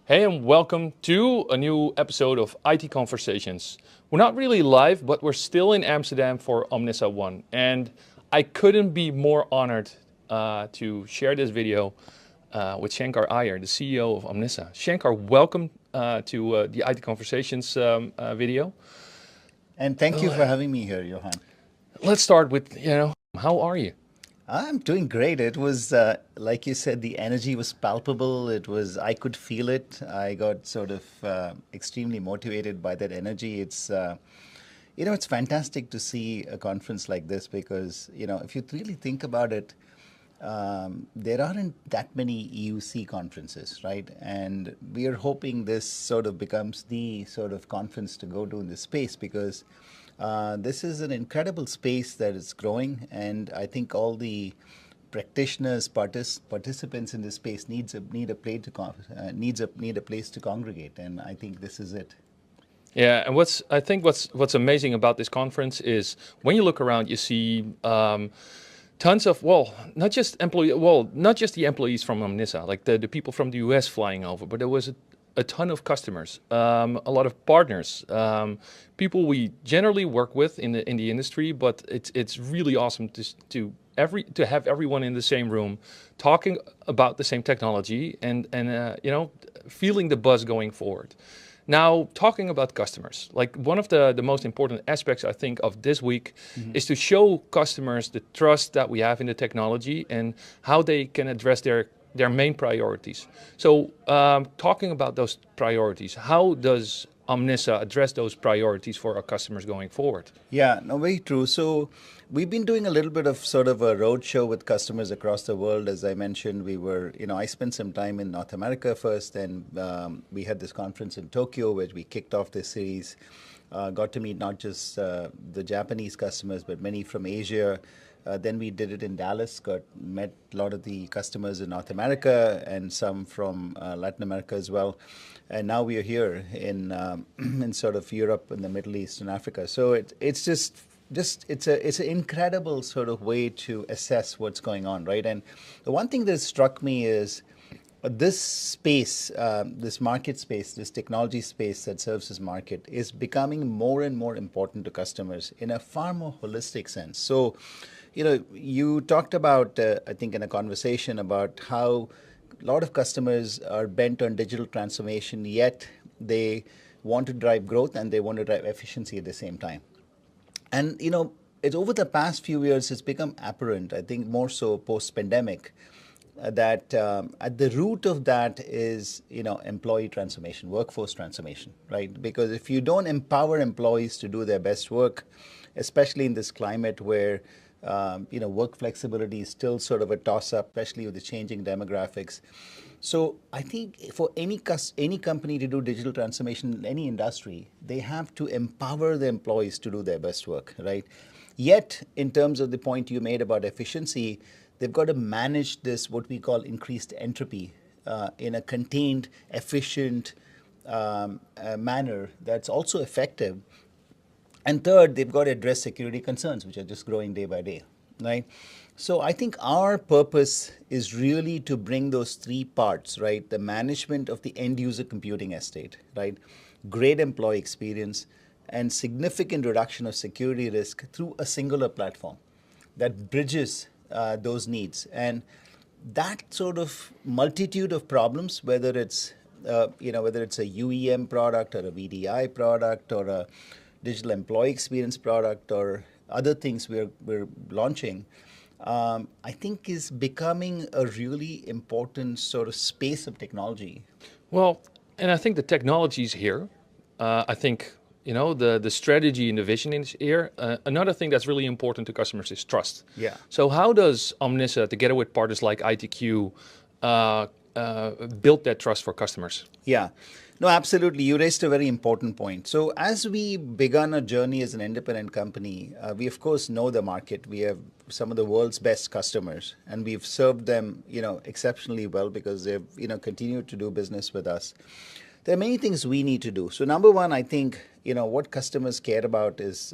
Hey, and welcome to a new episode of IT Conversations. We're not really live, but we're still in Amsterdam for Omnissa 1. And I couldn't be more honored to share this video with Shankar Iyer, the CEO of Omnissa. Shankar, welcome to the IT Conversations video. And thank you for having me here, Johan. Let's start with, how are you? I'm doing great. It was, like you said, the energy was palpable. I could feel it. I got sort of extremely motivated by that energy. It's fantastic to see a conference like this because, if you really think about it, there aren't that many EUC conferences, right? And we are hoping this sort of becomes the sort of conference to go to in this space because this is an incredible space that is growing, and I think all the practitioners, participants in this space need a place to congregate, and I think this is it. Yeah, and what's amazing about this conference is when you look around, you see tons of, not just the employees from Omnissa, like the people from the US flying over, but there was a ton of customers, a lot of partners, people we generally work with in the industry. But it's really awesome to have everyone in the same room, talking about the same technology and feeling the buzz going forward. Now, talking about customers, like one of the most important aspects, I think, of this week is to show customers the trust that we have in the technology and how they can address their main priorities. So talking about those priorities, how does Omnissa address those priorities for our customers going forward? Yeah, no, very true. So we've been doing a little bit of sort of a roadshow with customers across the world. As I mentioned, I spent some time in North America first, and we had this conference in Tokyo where we kicked off this series. Got to meet not just the Japanese customers, but many from Asia. Then we did it in Dallas, met a lot of the customers in North America and some from Latin America as well. And now we are here in in sort of Europe and the Middle East and Africa. So it's an incredible sort of way to assess what's going on, right? And the one thing that struck me is this space, this market space, this technology space that serves this market is becoming more and more important to customers in a far more holistic sense. So, you talked about, I think, in a conversation about how a lot of customers are bent on digital transformation, yet they want to drive growth and they want to drive efficiency at the same time. And, it's over the past few years, it's become apparent, I think more so post-pandemic, that at the root of that is, employee transformation, workforce transformation, right? Because if you don't empower employees to do their best work, especially in this climate where work flexibility is still sort of a toss-up, especially with the changing demographics. So I think for any company to do digital transformation in any industry, they have to empower the employees to do their best work, right? Yet, in terms of the point you made about efficiency, they've got to manage this, what we call increased entropy, in a contained, efficient manner that's also effective. And third, they've got to address security concerns, which are just growing day by day, right? So I think our purpose is really to bring those three parts, right? The management of the end user computing estate, right? Great employee experience and significant reduction of security risk through a singular platform that bridges those needs. And that sort of multitude of problems, whether it's a UEM product or a VDI product or a digital employee experience product or other things we're launching, I think is becoming a really important sort of space of technology. Well, and I think the technology is here. I think the strategy and the vision is here. Another thing that's really important to customers is trust. Yeah. So how does Omnissa, together with partners like ITQ, build that trust for customers? Yeah. No, absolutely. You raised a very important point. So as we begun a journey as an independent company, we of course know the market. We have some of the world's best customers, and we've served them, exceptionally well because they've, continued to do business with us. There are many things we need to do. So number one, I think, what customers care about is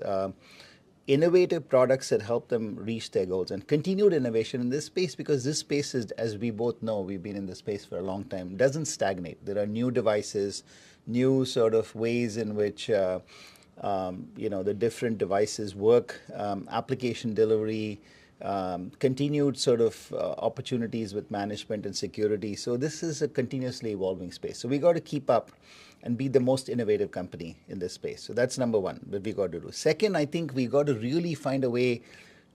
innovative products that help them reach their goals, and continued innovation in this space, because this space is, as we both know, we've been in this space for a long time, doesn't stagnate. There are new devices, new sort of ways in which the different devices work, application delivery, continued sort of opportunities with management and security. So this is a continuously evolving space. So we got to keep up and be the most innovative company in this space. So that's number one that we got to do. Second, I think we got to really find a way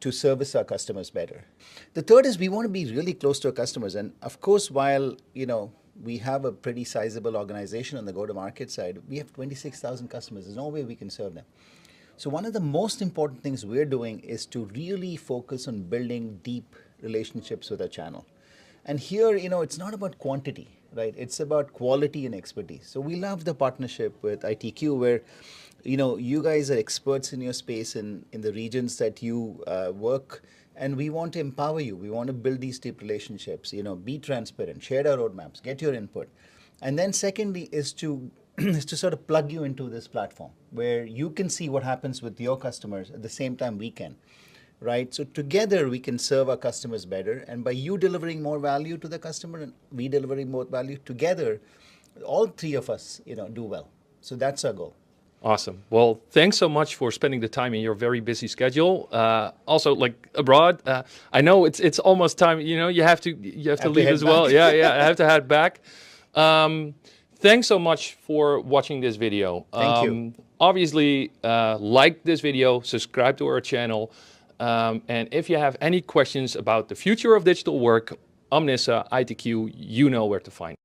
to service our customers better. The third is we want to be really close to our customers. And of course, while, we have a pretty sizable organization on the go-to-market side, we have 26,000 customers. There's no way we can serve them. So one of the most important things we're doing is to really focus on building deep relationships with our channel. And here, it's not about quantity, right? It's about quality and expertise. So we love the partnership with ITQ, where, you guys are experts in your space in the regions that you work, and we want to empower you. We want to build these deep relationships, be transparent, share our roadmaps, get your input. And then secondly is to sort of plug you into this platform where you can see what happens with your customers at the same time we can, right? So together we can serve our customers better. And by you delivering more value to the customer and we delivering more value together, all three of us, do well. So that's our goal. Awesome. Well, thanks so much for spending the time in your very busy schedule. Also, like abroad, I know it's almost time. You have to leave as well. Yeah, I have to head back. Thanks so much for watching this video. Thank you. Obviously, like this video, subscribe to our channel, and if you have any questions about the future of digital work, Omnissa, ITQ, you know where to find.